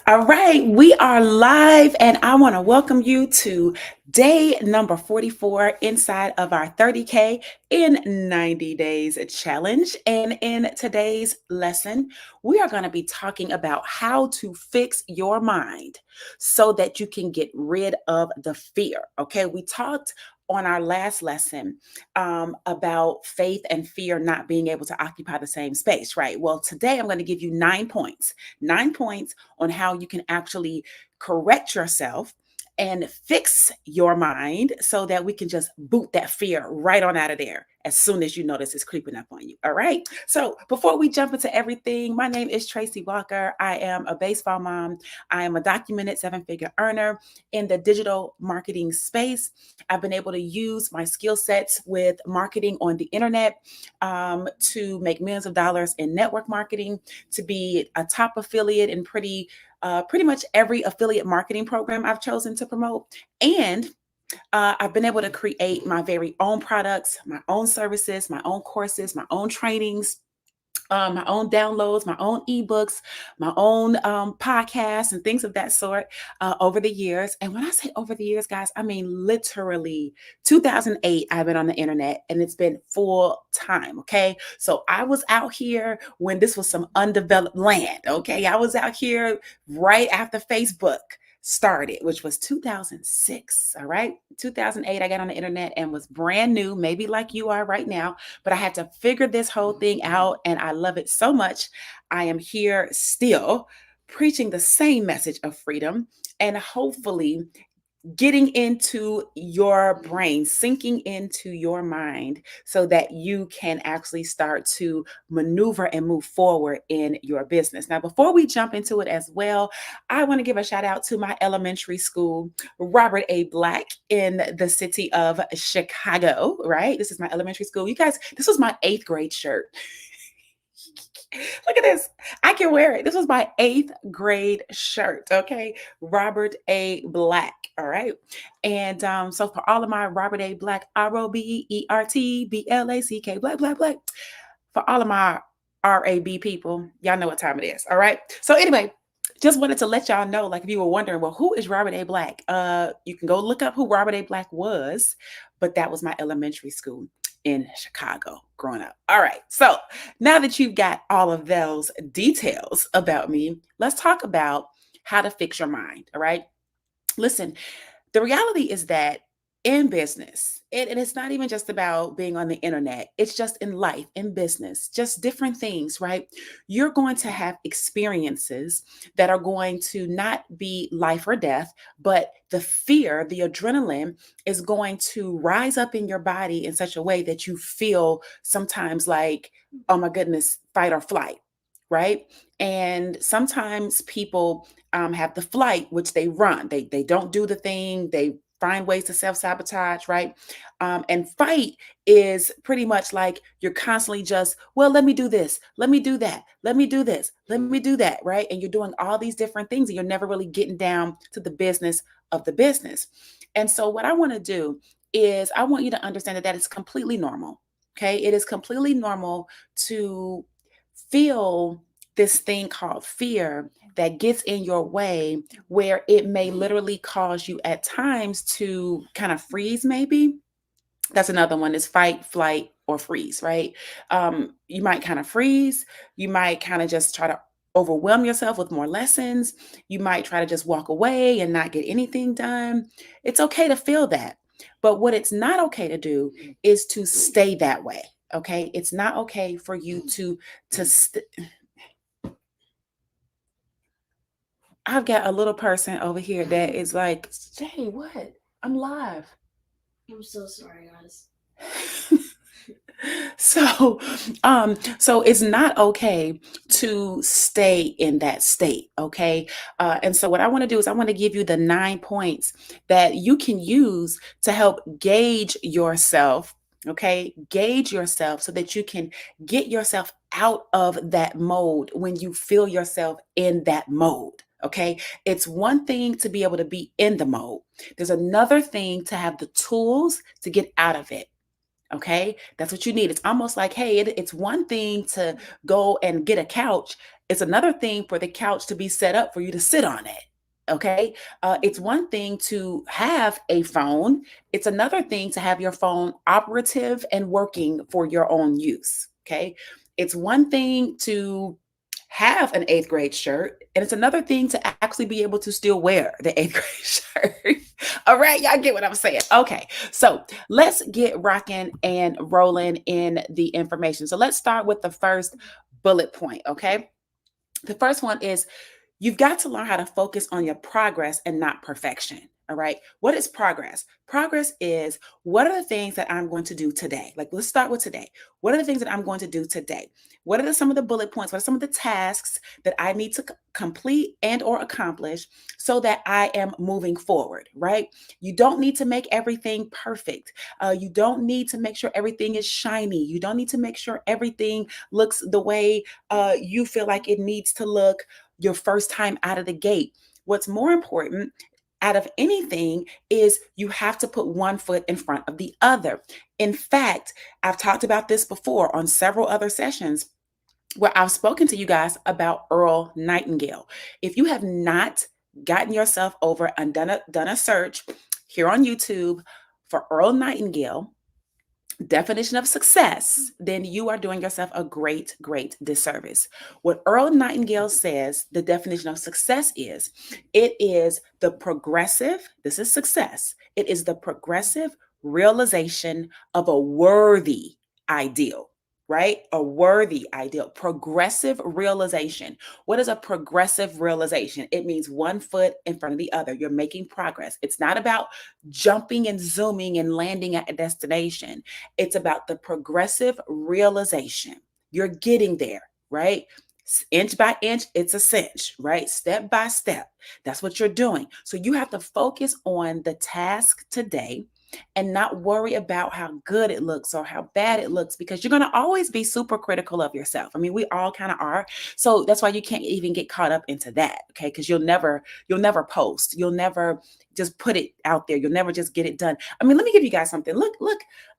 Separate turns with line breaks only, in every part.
All right, we are live, and I want to welcome you to day number 44 inside of our 30K in 90 days challenge. And in today's lesson, we are going to be talking about how to fix your mind so that you can get rid of the fear. Okay, we talked on our last lesson about faith and fear not being able to occupy the same space, right? Well, today I'm going to give you 9 points, 9 points on how you can actually correct yourself and fix your mind so that we can just boot that fear right on out of there as soon as you notice it's creeping up on you. All right. So before we jump into everything, my name is Tracey Walker. I am a baseball mom. I am a documented seven-figure earner in the digital marketing space. I've been able to use my skill sets with marketing on the internet to make millions of dollars in network marketing, to be a top affiliate in pretty much every affiliate marketing program I've chosen to promote. And I've been able to create my very own products, my own services, my own courses, my own trainings, my own downloads, my own ebooks, my own podcasts, and things of that sort over the years. And when I say over the years, guys, I mean literally 2008, I've been on the internet and it's been full time. Okay. So I was out here when this was some undeveloped land. Okay. I was out here right after Facebook started, which was 2006. All right. 2008, I got on the internet and was brand new, maybe like you are right now, but I had to figure this whole thing out and I love it so much. I am here still preaching the same message of freedom and hopefully getting into your brain, sinking into your mind so that you can actually start to maneuver and move forward in your business. Now, before we jump into it as well, I want to give a shout out to my elementary school, Robert A. Black, in the city of Chicago, right? This is my elementary school. You guys, this was my eighth grade shirt. Look at this. I can wear it. This was my eighth grade shirt. Okay. Robert A. Black. All right. And so for all of my Robert A. Black, ROBERTBLACK, Black, for all of my RAB people, y'all know what time it is. All right. So anyway, just wanted to let y'all know, like if you were wondering, well, who is Robert A. Black? You can go look up who Robert A. Black was, but that was my elementary school in Chicago growing up. All right. So now that you've got all of those details about me, let's talk about how to fix your mind. All right. Listen, the reality is that in business, and it's not even just about being on the internet, it's just in life, in business, just different things, right? You're going to have experiences that are going to not be life or death, but the fear, the adrenaline is going to rise up in your body in such a way that you feel sometimes like, oh my goodness, fight or flight. Right. And sometimes people have the flight, which they run. They don't do the thing. They find ways to self-sabotage, right? And fight is pretty much like you're constantly just, well, let me do this, let me do that, let me do this, let me do that, right? And you're doing all these different things and you're never really getting down to the business of the business. And so what I want to do is I want you to understand that is completely normal. Okay. It is completely normal to feel this thing called fear that gets in your way where it may literally cause you at times to kind of freeze maybe. That's another one, is fight, flight, or freeze, right? You might kind of freeze. You might kind of just try to overwhelm yourself with more lessons. You might try to just walk away and not get anything done. It's okay to feel that. But what it's not okay to do is to stay that way. Okay. It's not okay for you to I've got a little person over here that is like, Jay, what? I'm live.
I'm so sorry, guys.
So it's not okay to stay in that state. Okay. And so what I want to do is I want to give you the 9 points that you can use to help gauge yourself. Okay. Gauge yourself so that you can get yourself out of that mode when you feel yourself in that mode. Okay. It's one thing to be able to be in the mode. There's another thing to have the tools to get out of it. Okay, that's what you need. It's almost like, hey, it's one thing to go and get a couch, it's another thing for the couch to be set up for you to sit on it. Okay, it's one thing to have a phone, it's another thing to have your phone operative and working for your own use. Okay, it's one thing to have an eighth grade shirt, and it's another thing to actually be able to still wear the eighth grade shirt. All right, y'all get what I'm saying. Okay, so let's get rocking and rolling in the information. So let's start with the first bullet point. Okay, the first one is you've got to learn how to focus on your progress and not perfection. All right. What is progress? Progress is, what are the things that I'm going to do today? Like, let's start with today. What are the things that I'm going to do today? What are some of the bullet points? What are some of the tasks that I need to complete and or accomplish so that I am moving forward, right? You don't need to make everything perfect. You don't need to make sure everything is shiny. You don't need to make sure everything looks the way you feel like it needs to look your first time out of the gate. What's more important out of anything is you have to put one foot in front of the other. In fact, I've talked about this before on several other sessions where I've spoken to you guys about Earl Nightingale. If you have not gotten yourself over and done a search here on YouTube for Earl Nightingale, definition of success, then you are doing yourself a great disservice. What Earl Nightingale says the definition of success is, it is the progressive, this is success, it is the progressive realization of a worthy ideal. Right? A worthy ideal, progressive realization. What is a progressive realization? It means one foot in front of the other. You're making progress. It's not about jumping and zooming and landing at a destination. It's about the progressive realization. You're getting there, right? Inch by inch, it's a cinch, right? Step by step. That's what you're doing. So you have to focus on the task today and not worry about how good it looks or how bad it looks, because you're going to always be super critical of yourself. I mean, we all kind of are. So that's why you can't even get caught up into that, okay? Because you'll never post. You'll never just put it out there. You'll never just get it done. I mean, let me give you guys something. Look.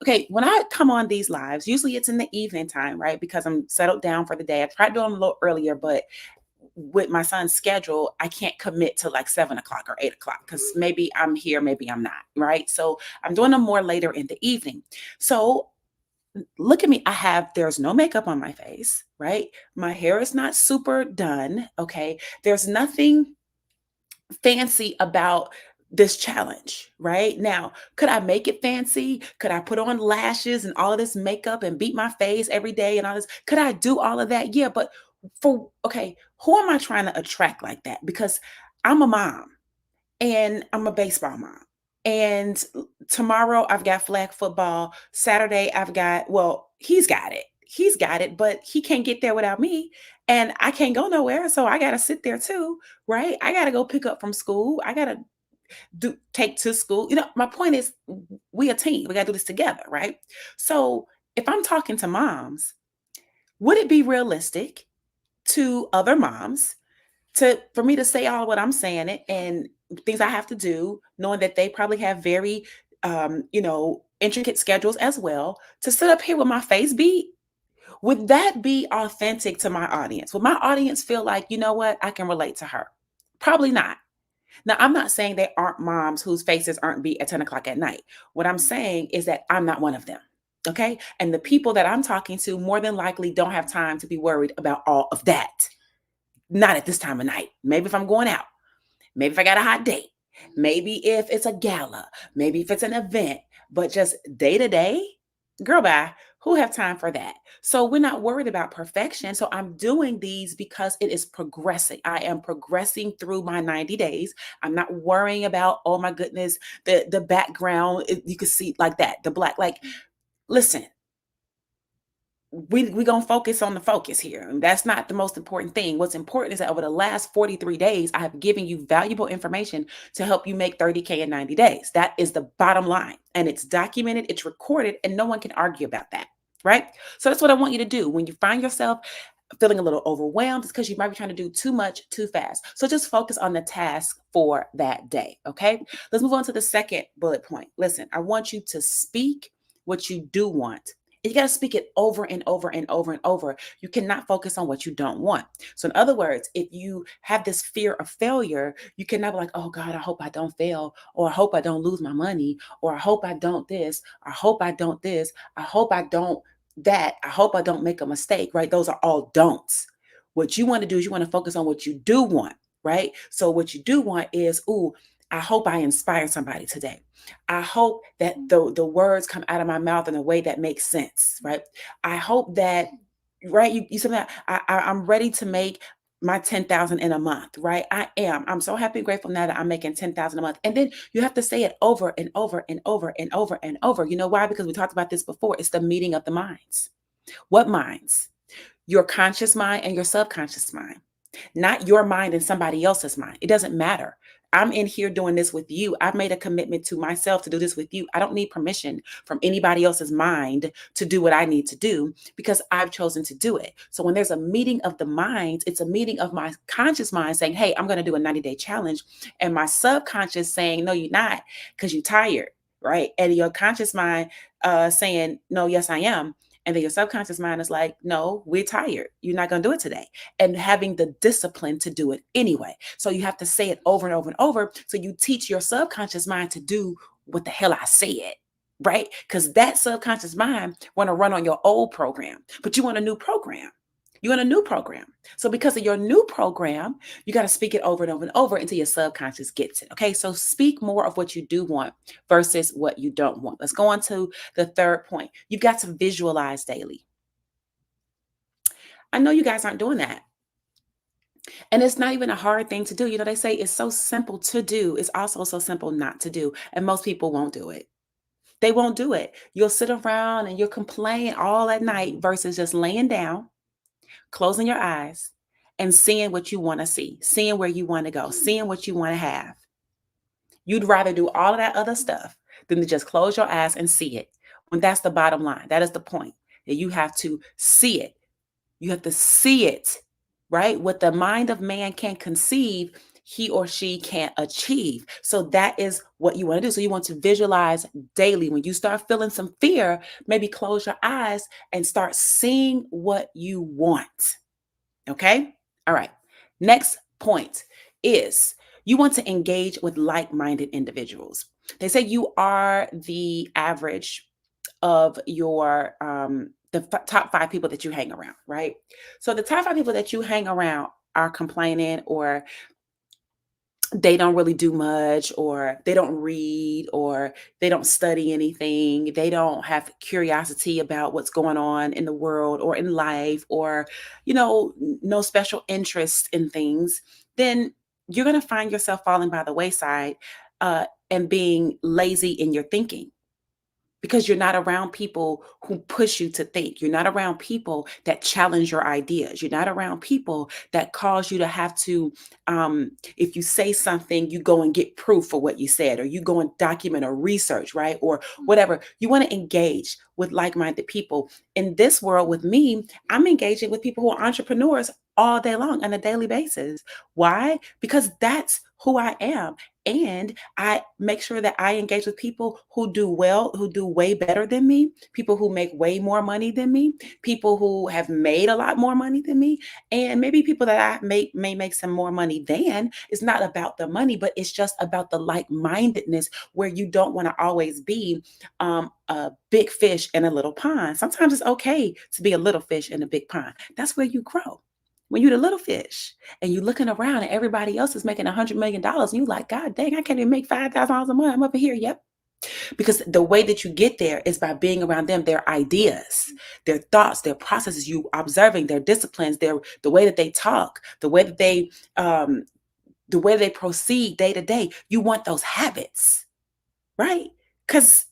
Okay, when I come on these lives, usually it's in the evening time, right? Because I'm settled down for the day. I tried doing them a little earlier, but with my son's schedule, I can't commit to like 7 o'clock or 8 o'clock because maybe I'm here, maybe I'm not, right? So I'm doing them more later in the evening. So look at me. There's no makeup on my face, right? My hair is not super done. Okay. There's nothing fancy about this challenge, right? Now, could I make it fancy? Could I put on lashes and all of this makeup and beat my face every day and all this? Could I do all of that? Yeah, but okay, who am I trying to attract like that? Because I'm a mom and I'm a baseball mom. And tomorrow I've got flag football. Saturday I've got, well, he's got it. He's got it, but he can't get there without me. And I can't go nowhere. So I got to sit there too, right? I got to go pick up from school. I got to take to school. My point is we a team. We got to do this together, right? So if I'm talking to moms, would it be realistic to other moms for me to say all what I'm saying it and things I have to do, knowing that they probably have very intricate schedules as well, to sit up here with my face beat? Would that be authentic to my audience? Would my audience feel like, you know what, I can relate to her? Probably not. Now, I'm not saying there aren't moms whose faces aren't beat at 10 o'clock at night. What I'm saying is that I'm not one of them. Okay. And the people that I'm talking to more than likely don't have time to be worried about all of that. Not at this time of night. Maybe if I'm going out, maybe if I got a hot date, maybe if it's a gala, maybe if it's an event, but just day to day, girl, bye. Who have time for that? So we're not worried about perfection. So I'm doing these because it is progressing. I am progressing through my 90 days. I'm not worrying about, oh my goodness, the background. You can see like that, the black. Like, listen, we gonna focus on the focus here. And that's not the most important thing. What's important is that over the last 43 days, I have given you valuable information to help you make 30K in 90 days. That is the bottom line. And it's documented, it's recorded, and no one can argue about that. Right? So that's what I want you to do. When you find yourself feeling a little overwhelmed, it's because you might be trying to do too much too fast. So just focus on the task for that day. Okay. Let's move on to the second bullet point. Listen, I want you to speak what you do want. And you got to speak it over and over and over and over. You cannot focus on what you don't want. So, in other words, if you have this fear of failure, you cannot be like, oh God, I hope I don't fail, or I hope I don't lose my money, or I hope I don't this, I hope I don't this, I hope I don't that, I hope I don't make a mistake, right? Those are all don'ts. What you want to do is you want to focus on what you do want, right? So, what you do want is, ooh, I hope I inspire somebody today. I hope that the words come out of my mouth in a way that makes sense, right? I hope that, right? You said that I'm ready to make my 10,000 in a month, right? I am. I'm so happy and grateful now that I'm making 10,000 a month. And then you have to say it over and over and over and over and over. You know why? Because we talked about this before. It's the meeting of the minds. What minds? Your conscious mind and your subconscious mind, not your mind and somebody else's mind. It doesn't matter. I'm in here doing this with you. I've made a commitment to myself to do this with you. I don't need permission from anybody else's mind to do what I need to do because I've chosen to do it. So when there's a meeting of the minds, it's a meeting of my conscious mind saying, hey, I'm going to do a 90-day challenge. And my subconscious saying, no, you're not because you're tired, right? And your conscious mind saying, no, yes, I am. And then your subconscious mind is like, no, we're tired. You're not going to do it today. And having the discipline to do it anyway. So you have to say it over and over and over. So you teach your subconscious mind to do what the hell I said. Right? Because that subconscious mind want to run on your old program, but you want a new program. You want a new program. So because of your new program, you got to speak it over and over and over until your subconscious gets it. Okay. So speak more of what you do want versus what you don't want. Let's go on to the third point. You've got to visualize daily. I know you guys aren't doing that. And it's not even a hard thing to do. You know, they say it's so simple to do. It's also so simple not to do. And most people won't do it. They won't do it. You'll sit around and you'll complain all at night versus just laying down, closing your eyes, and seeing what you want to see, seeing where you want to go, seeing what you want to have. You'd rather do all of that other stuff than to just close your eyes and see it. When that's the bottom line, that is the point. That you have to see it. You have to see it, right? What the mind of man can't conceive, he or she can't achieve. So that is what you want to do. So you want to visualize daily. When you start feeling some fear, maybe close your eyes and start seeing what you want. Okay? All right. Next point is you want to engage with like minded individuals. They say you are the average of your top 5 people that you hang around, right? So the top 5 people that you hang around are complaining, or they don't really do much, or they don't read, or they don't study anything, they don't have curiosity about what's going on in the world or in life, or no special interest in things, then you're going to find yourself falling by the wayside and being lazy in your thinking, because you're not around people who push you to think. You're not around people that challenge your ideas. You're not around people that cause you to have to, if you say something, you go and get proof for what you said, or you go and document or research, right? Or whatever. You want to engage with like minded people. In this world, with me, I'm engaging with people who are entrepreneurs all day long on a daily basis. Why? Because that's who I am. And I make sure that I engage with people who do well, who do way better than me, people who make way more money than me, people who have made a lot more money than me, and maybe people that may make some more money than. It's not about the money, but it's just about the like-mindedness, where you don't want to always be a big fish in a little pond. Sometimes it's okay to be a little fish in a big pond. That's where you grow. When you're the little fish and you're looking around and everybody else is making $100 million, and you're like, God dang, I can't even make $5,000 a month. I'm up in here. Yep. Because the way that you get there is by being around them, their ideas, their thoughts, their processes, you observing their disciplines, the way that they talk, the way they proceed day to day. You want those habits, right? Because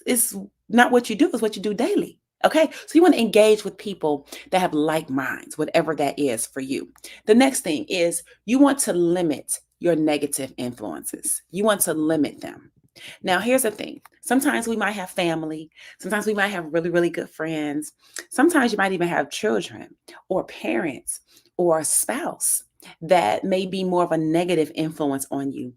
it's not what you do, it's what you do daily. Okay, so you want to engage with people that have like minds, whatever that is for you. The next thing is you want to limit your negative influences. You want to limit them. Now, here's the thing. Sometimes we might have family. Sometimes we might have really, really good friends. Sometimes you might even have children or parents or a spouse that may be more of a negative influence on you.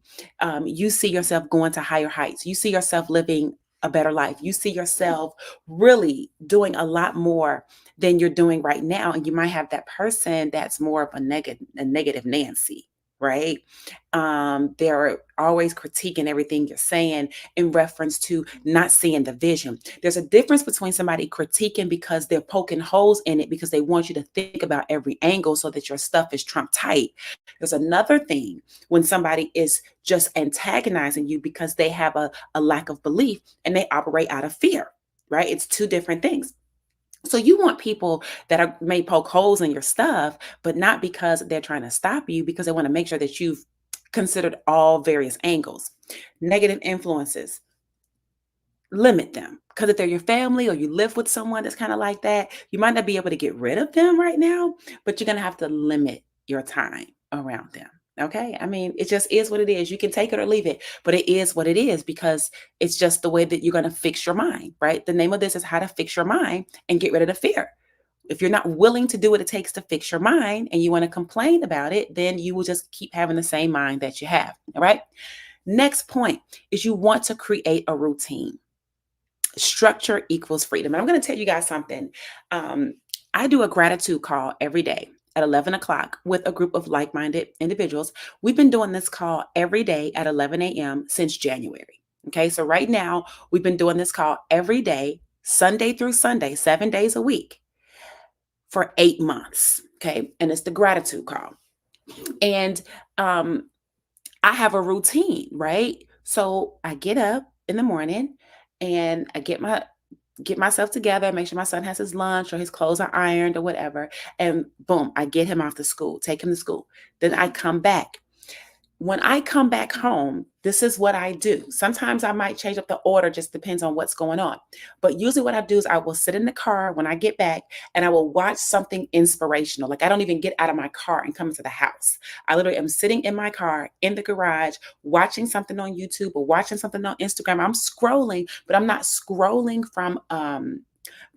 You see yourself going to higher heights. You see yourself living a better life. You see yourself really doing a lot more than you're doing right now. And you might have that person that's more of a negative Nancy, right? They're always critiquing everything you're saying in reference to not seeing the vision. There's a difference between somebody critiquing because they're poking holes in it because they want you to think about every angle so that your stuff is trump tight. There's another thing when somebody is just antagonizing you because they have a lack of belief and they operate out of fear, right? It's two different things. So you want people that may poke holes in your stuff, but not because they're trying to stop you, because they want to make sure that you've considered all various angles. Negative influences, limit them, because if they're your family or you live with someone that's kind of like that, you might not be able to get rid of them right now, but you're going to have to limit your time around them. Okay, I mean, it just is what it is. You can take it or leave it, but it is what it is, because it's just the way that you're going to fix your mind, right? The name of this is how to fix your mind and get rid of the fear. If you're not willing to do what it takes to fix your mind and you want to complain about it, then you will just keep having the same mind that you have. All right, next point is you want to create a routine. Structure equals freedom. And I'm going to tell you guys something. Um, I do a gratitude call every day at 11 o'clock with a group of like minded individuals. We've been doing this call every day at 11 a.m. since January. Okay, so right now we've been doing this call every day, Sunday through Sunday, 7 days a week for 8 months. Okay, and it's the gratitude call. And I have a routine, right? So I get up in the morning and I get myself together, make sure my son has his lunch or his clothes are ironed or whatever, and boom, I get him off to school, take him to school. Then I come back. When I come back home, this is what I do. Sometimes I might change up the order, just depends on what's going on. But usually, what I do is I will sit in the car when I get back and I will watch something inspirational. Like, I don't even get out of my car and come into the house. I literally am sitting in my car in the garage, watching something on YouTube or watching something on Instagram. I'm scrolling, but I'm not scrolling from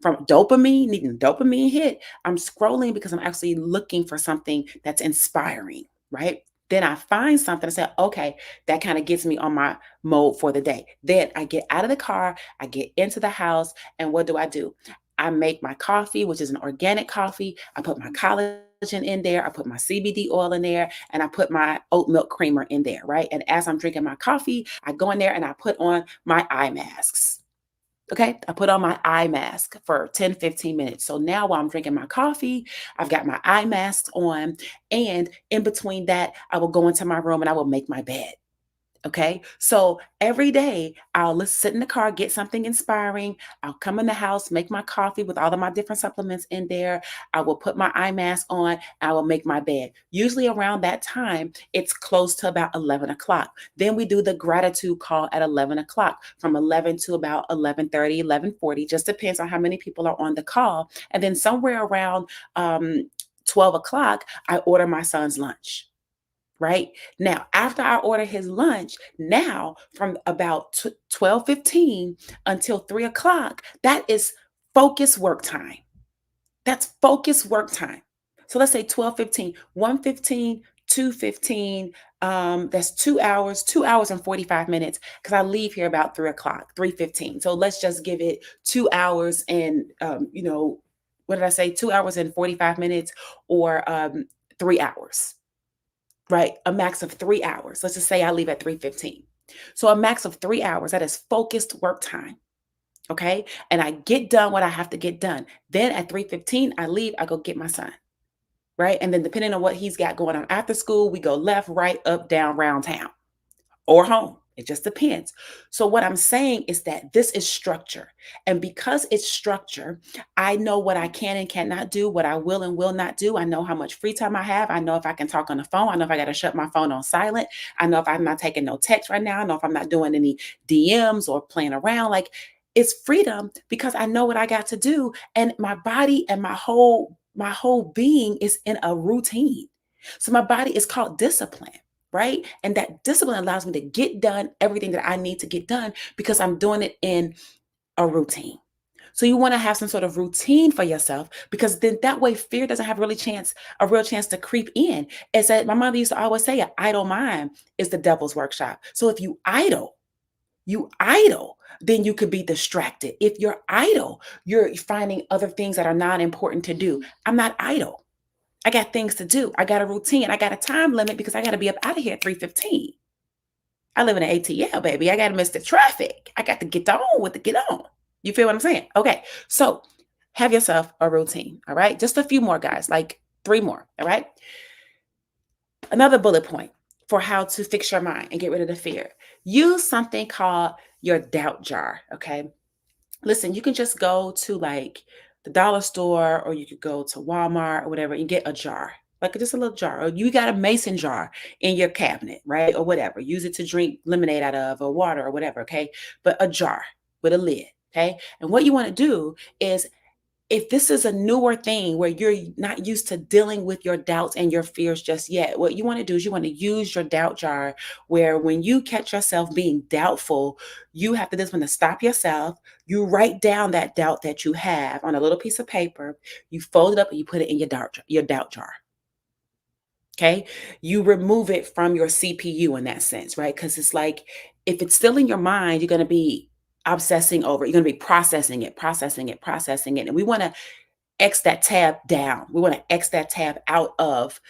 dopamine, needing a dopamine hit. I'm scrolling because I'm actually looking for something that's inspiring, right? Then I find something and say, okay, that kind of gets me on my mode for the day. Then I get out of the car, I get into the house, and what do? I make my coffee, which is an organic coffee. I put my collagen in there, I put my CBD oil in there, and I put my oat milk creamer in there, right? And as I'm drinking my coffee, I go in there and I put on my eye masks. Okay, I put on my eye mask for 10, 15 minutes. So now while I'm drinking my coffee, I've got my eye mask on. And in between that, I will go into my room and I will make my bed. Okay. So every day I'll sit in the car, get something inspiring. I'll come in the house, make my coffee with all of my different supplements in there. I will put my eye mask on. I will make my bed. Usually around that time, it's close to about 11 o'clock. Then we do the gratitude call at 11 o'clock from 11 to about 11:30, 11:40. Just depends on how many people are on the call. And then somewhere around 12 o'clock, I order my son's lunch, right? Now, after I order his lunch, now from about 12:15 until 3 o'clock, that is focus work time. That's focus work time. So let's say 12:15, 1:15, 2:15. That's 2 hours, 2 hours and 45 minutes, because I leave here about 3 o'clock, 3:15. So let's just give it 2 hours and what did I say? 2 hours and 45 minutes, or 3 hours, right? A max of 3 hours. Let's just say I leave at 3:15. So a max of 3 hours, that is focused work time. Okay. And I get done what I have to get done. Then at 3:15, I leave, I go get my son. Right. And then depending on what he's got going on after school, we go left, right, up, down, round town, or home. It just depends. So, what I'm saying is that this is structure. And because it's structure, I know what I can and cannot do, what I will and will not do. I know how much free time I have. I know if I can talk on the phone. I know if I got to shut my phone on silent. I know if I'm not taking no text right now. I know if I'm not doing any DMs or playing around. Like, it's freedom because I know what I got to do. And my body and my whole being is in a routine. So my body is called discipline, right? And that discipline allows me to get done everything that I need to get done because I'm doing it in a routine. So you want to have some sort of routine for yourself, because then that way fear doesn't have a real chance to creep in. As that my mother used to always say, an idle mind is the devil's workshop. So if you idle, you idle, then you could be distracted. If you're idle, you're finding other things that are not important to do. I'm not idle. I got things to do. I got a routine. I got a time limit because I got to be up out of here at 3:15. I live in an ATL, baby. I got to miss the traffic. I got to get on with the get on. You feel what I'm saying? Okay. So have yourself a routine. All right. Just a few more, guys, like three more. All right. Another bullet point for how to fix your mind and get rid of the fear. Use something called your doubt jar. Okay. Listen, you can just go to like the dollar store or you could go to Walmart or whatever and get a jar, like just a little jar. Or you got a mason jar in your cabinet, right? Or whatever. Use it to drink lemonade out of or water or whatever, okay? But a jar with a lid, okay? And what you want to do is if this is a newer thing where you're not used to dealing with your doubts and your fears just yet, what you want to do is you want to use your doubt jar where when you catch yourself being doubtful, you have to this one to stop yourself. You write down that doubt that you have on a little piece of paper, you fold it up and you put it in your doubt jar. Okay. You remove it from your CPU in that sense, right? Because it's like if it's still in your mind, you're going to be obsessing over it. You're going to be processing it, processing it, processing it. And we want to X that tab down. We want to X that tab out of,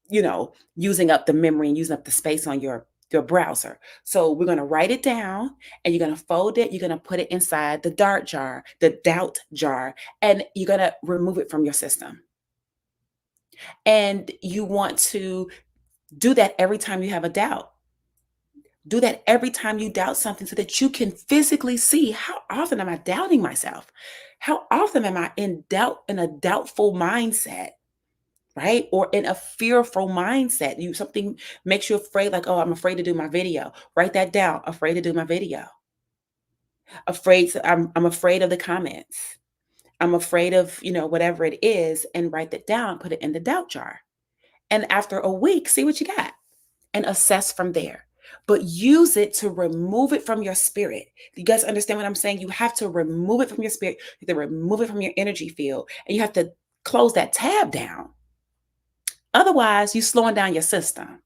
using up the memory and using up the space on your browser. So we're going to write it down and you're going to fold it. You're going to put it inside the doubt jar, and you're going to remove it from your system. And you want to do that every time you have a doubt. Do that every time you doubt something so that you can physically see how often am I doubting myself? How often am I in doubt, in a doubtful mindset, right? Or in a fearful mindset. Something makes you afraid, like, oh, I'm afraid to do my video. Write that down. Afraid to do my video. I'm afraid of the comments. I'm afraid of, whatever it is, and write that down, put it in the doubt jar. And after a week, see what you got and assess from there. But use it to remove it from your spirit. You guys understand what I'm saying? You have to remove it from your spirit. You have to remove it from your energy field. And you have to close that tab down. Otherwise, you're slowing down your system.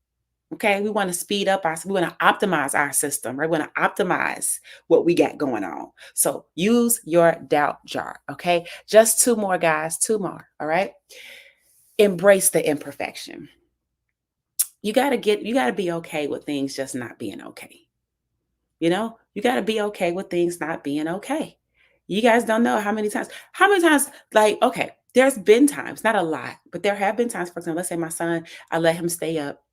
Okay. We want to speed up we want to optimize our system, right? We want to optimize what we got going on. So use your doubt jar. Okay. Just two more, guys. Two more. All right. Embrace the imperfection. You gotta be okay with things just not being okay. You gotta be okay with things not being okay. You guys don't know how many times, like, okay, there's been times, not a lot, but there have been times, for example, let's say my son, I let him stay up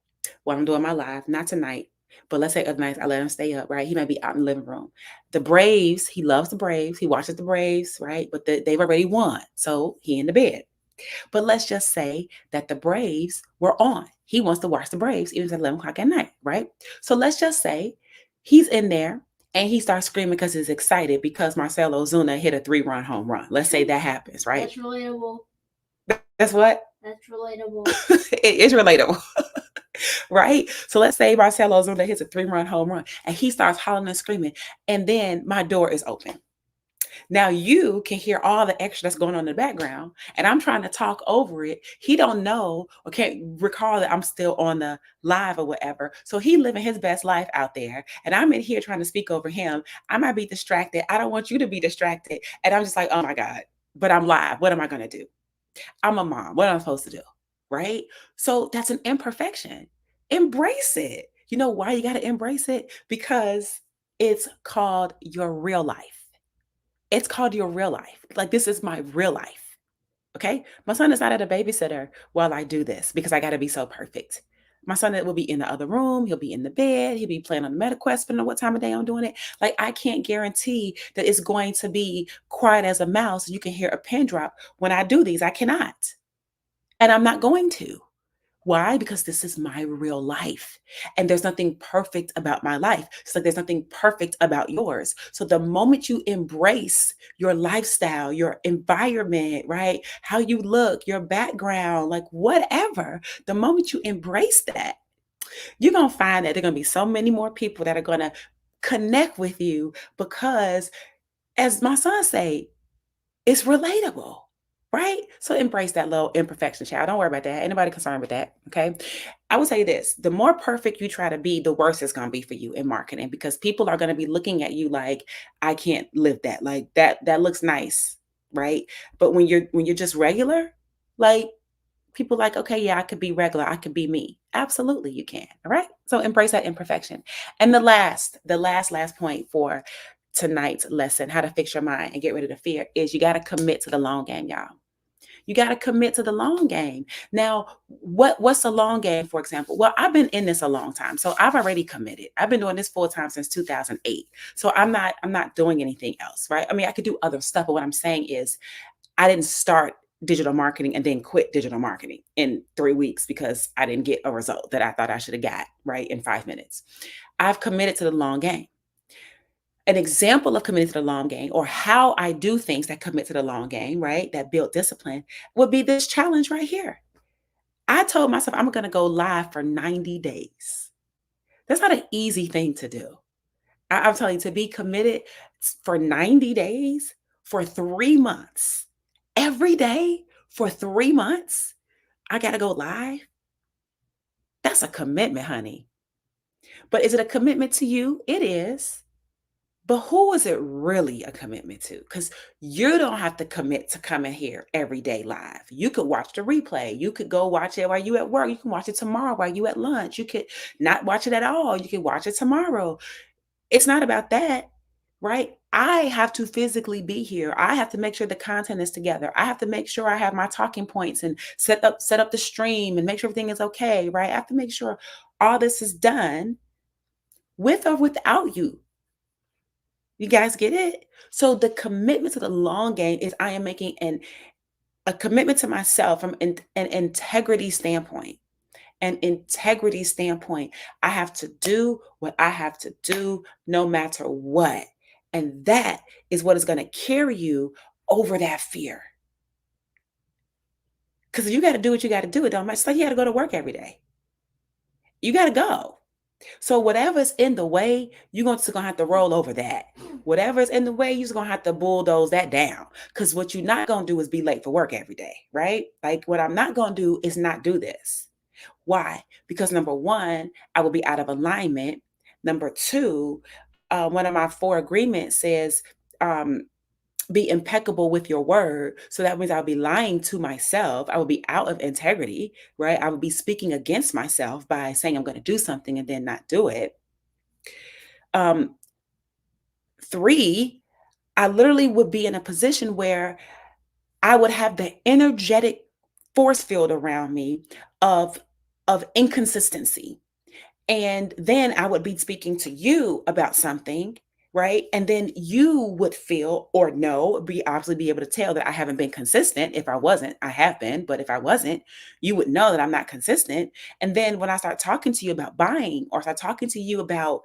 while I'm doing my live, not tonight, but let's say other nights I let him stay up, right? He might be out in the living room. The Braves, he loves the Braves, he watches the Braves, right? But they've already won, so he in the bed. But let's just say that the Braves were on. He wants to watch the Braves even at 11 o'clock at night, right? So let's just say he's in there and he starts screaming because he's excited because Marcelo Ozuna hit a 3-run home run. Let's say that happens, right?
That's relatable.
That's what?
That's relatable.
It is relatable. Right? So let's say Marcelo Ozuna hits a 3-run home run and he starts hollering and screaming, and then my door is open. Now you can hear all the extra that's going on in the background, and I'm trying to talk over it. He don't know or can't recall that I'm still on the live or whatever. So he living his best life out there, and I'm in here trying to speak over him. I might be distracted. I don't want you to be distracted, and I'm just like, oh my god. But I'm live. What am I gonna do? I'm a mom. What am I supposed to do? Right? So that's an imperfection. Embrace it. You know why you got to embrace it? Because it's called your real life. It's called your real life. Like, this is my real life. Okay. My son is not at a babysitter while I do this because I got to be so perfect. My son will be in the other room. He'll be in the bed. He'll be playing on the MetaQuest, depending on what time of day I'm doing it. Like, I can't guarantee that it's going to be quiet as a mouse. You can hear a pin drop when I do these. I cannot. And I'm not going to. Why? Because this is my real life. And there's nothing perfect about my life. It's like there's nothing perfect about yours. So the moment you embrace your lifestyle, your environment, right? How you look, your background, like whatever, the moment you embrace that, you're going to find that there are going to be so many more people that are going to connect with you because, as my son say, it's relatable, right? So embrace that little imperfection, child. Don't worry about that. Ain't nobody concerned with that. Okay. I would say this: the more perfect you try to be, the worse it's gonna be for you in marketing because people are gonna be looking at you like, I can't live that. Like that looks nice, right? But when you're just regular, like people like, okay, yeah, I could be regular, I could be me. Absolutely, you can. All right. So embrace that imperfection. And the last point for tonight's lesson, how to fix your mind and get rid of the fear, is you got to commit to the long game, y'all. You got to commit to the long game. Now, what's the long game, for example? Well, I've been in this a long time. So I've already committed. I've been doing this full time since 2008. So I'm not doing anything else, right? I mean, I could do other stuff, but what I'm saying is I didn't start digital marketing and then quit digital marketing in 3 weeks because I didn't get a result that I thought I should have got right in 5 minutes. I've committed to the long game. An example of committing to the long game, or how I do things that commit to the long game, right? That build discipline, would be this challenge right here. I told myself I'm going to go live for 90 days. That's not an easy thing to do. I'm telling you, to be committed for 90 days, for 3 months, every day for 3 months, I got to go live. That's a commitment, honey. But is it a commitment to you? It is. But who is it really a commitment to? Because you don't have to commit to coming here every day live. You could watch the replay. You could go watch it while you at work. You can watch it tomorrow while you at lunch. You could not watch it at all. You can watch it tomorrow. It's not about that, right? I have to physically be here. I have to make sure the content is together. I have to make sure I have my talking points and set up the stream and make sure everything is okay, right? I have to make sure all this is done with or without you. You guys get it? So the commitment to the long game is I am making a commitment to myself from an integrity standpoint. An integrity standpoint. I have to do what I have to do no matter what. And that is what is going to carry you over that fear. Because you got to do what you got to do. It don't matter. It's like you got to go to work every day. You got to go. So whatever's in the way, you're just gonna have to roll over that. Whatever's in the way, you're just gonna have to bulldoze that down. Because what you're not gonna do is be late for work every day, right? Like what I'm not gonna do is not do this. Why? Because number one, I will be out of alignment. Number two, one of my four agreements says, be impeccable with your word. So that means I'll be lying to myself. I will be out of integrity, right? I will be speaking against myself by saying I'm going to do something and then not do it. Um, Three, I literally would be in a position where I would have the energetic force field around me of inconsistency. And then I would be speaking to you about something, right? And then you would feel or know, be obviously be able to tell that I haven't been consistent. If I wasn't, I have been, but if I wasn't, you would know that I'm not consistent. And then when I start talking to you about buying, or start talking to you about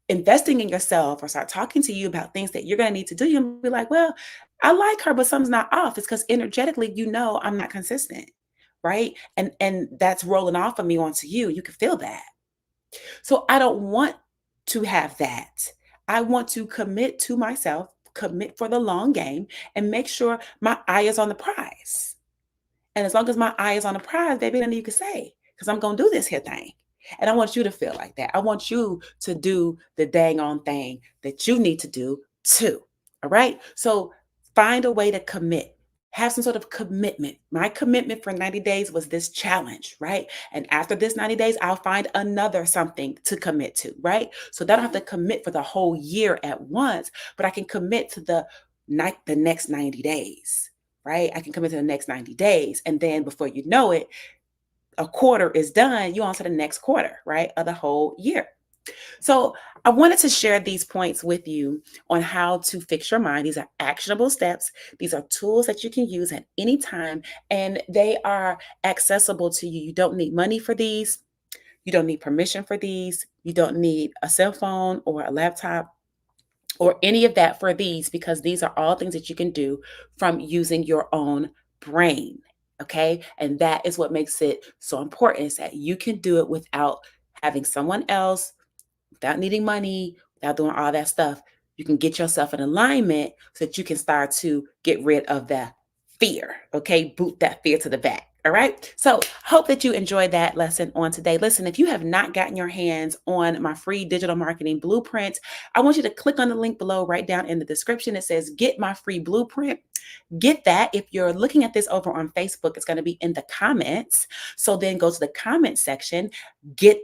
investing in yourself, or start talking to you about things that you're going to need to do, you'll be like, well, I like her, but something's not off. It's because energetically, I'm not consistent, right? And that's rolling off of me onto you. You can feel that. So I don't want to have that. I want to commit to myself, commit for the long game, and make sure my eye is on the prize. And as long as my eye is on the prize, baby, nothing you can say, because I'm going to do this here thing. And I want you to feel like that. I want you to do the dang on thing that you need to do too. All right. So find a way to commit. Have some sort of commitment. My commitment for 90 days was this challenge, right? And after this 90 days, I'll find another something to commit to, right? So that I don't have to commit for the whole year at once, but I can commit to the next 90 days, right? I can commit to the next 90 days. And then before you know it, a quarter is done, you on to the next quarter, right? Of the whole year. So I wanted to share these points with you on how to fix your mind. These are actionable steps. These are tools that you can use at any time, and they are accessible to you. You don't need money for these. You don't need permission for these. You don't need a cell phone or a laptop or any of that for these, because these are all things that you can do from using your own brain. Okay. And that is what makes it so important, is that you can do it without having someone else, without needing money, without doing all that stuff. You can get yourself in alignment so that you can start to get rid of fear. Okay, boot that fear to the back. All right. So, hope that you enjoyed that lesson on today. Listen, if you have not gotten your hands on my free digital marketing blueprint, I want you to click on the link below right down in the description. It says get my free blueprint. Get that. If you're looking at this over on Facebook, it's going to be in the comments. So then go to the comment section, get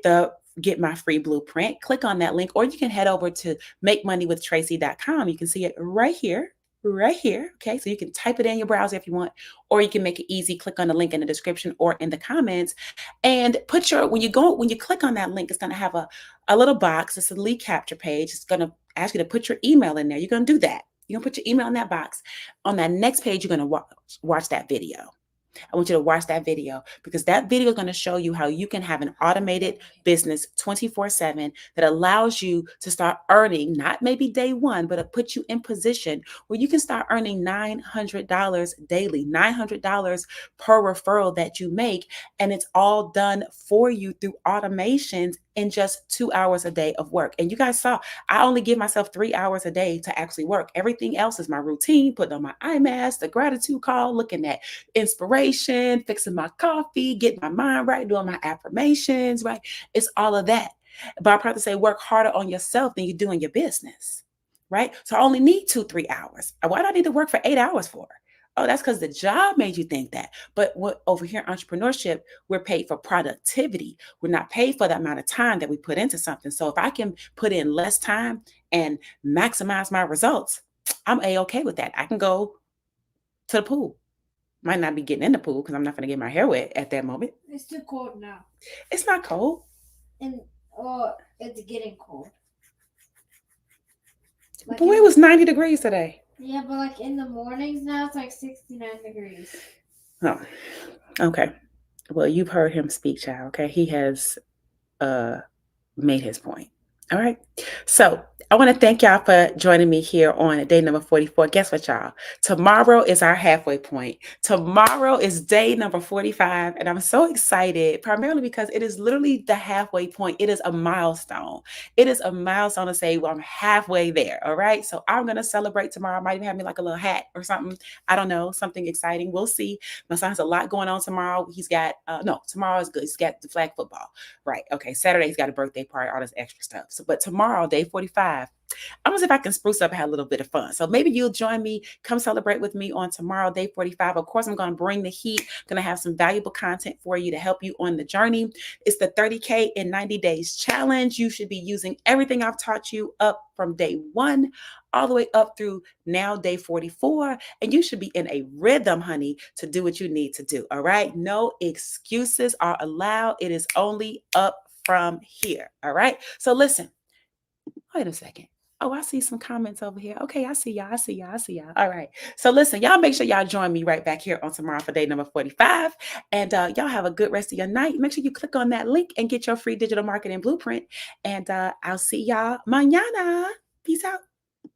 my free blueprint, click on that link, or you can head over to makemoneywithtracy.com. You can see it right here. Right here. Okay. So you can type it in your browser if you want, or you can make it easy. Click on the link in the description or in the comments and put when you click on that link, it's going to have a little box. It's a lead capture page. It's going to ask you to put your email in there. You're going to do that. You're going to put your email in that box. On that next page, you're going to watch that video. I want you to watch that video because that video is going to show you how you can have an automated business 24/7 that allows you to start earning, not maybe day one, but it puts you in position where you can start earning $900 daily, $900 per referral that you make. And it's all done for you through automations in just 2 hours a day of work. And you guys saw, I only give myself 3 hours a day to actually work. Everything else is my routine, putting on my eye mask, the gratitude call, looking at inspiration, fixing my coffee, getting my mind right, doing my affirmations, right? It's all of that. But I probably say work harder on yourself than you do in your business, right? So I only need 2, 3 hours. Why do I need to work for 8 hours for? Oh, that's because the job made you think that. But what over here in entrepreneurship, we're paid for productivity. We're not paid for the amount of time that we put into something. So if I can put in less time and maximize my results, I'm A-okay with that. I can go to the pool. Might not be getting in the pool because I'm not going to get my hair wet at that moment.
It's too cold now.
It's not cold.
And it's getting cold. Like
Boy, it was 90 degrees today.
Yeah, but like in the mornings now, it's like 69 degrees.
Oh, okay. Well, you've heard him speak, child. Okay, he has made his point. All right. So I want to thank y'all for joining me here on day number 44. Guess what, y'all? Tomorrow is our halfway point. Tomorrow is day number 45. And I'm so excited, primarily because it is literally the halfway point. It is a milestone. It is a milestone to say, well, I'm halfway there. All right. So I'm going to celebrate tomorrow. I might even have me like a little hat or something. I don't know, something exciting. We'll see. My son has a lot going on tomorrow. He's got, no, tomorrow is good. He's got the flag football. Right. Okay. Saturday, he's got a birthday party, all this extra stuff. So, but tomorrow, day 45, I'm gonna see if I can spruce up and have a little bit of fun. So maybe you'll join me, come celebrate with me on tomorrow, day 45. Of course, I'm gonna bring the heat, gonna have some valuable content for you to help you on the journey. It's the 30K in 90 days challenge. You should be using everything I've taught you up from day one all the way up through now day 44. And you should be in a rhythm, honey, to do what you need to do. All right. No excuses are allowed. It is only up from here. All right. So listen, wait a second. Oh, I see some comments over here. Okay, I see y'all. I see y'all. I see y'all. All right. So listen, y'all make sure y'all join me right back here on tomorrow for day number 45. And y'all have a good rest of your night. Make sure you click on that link and get your free digital marketing blueprint. And I'll see y'all mañana. Peace out.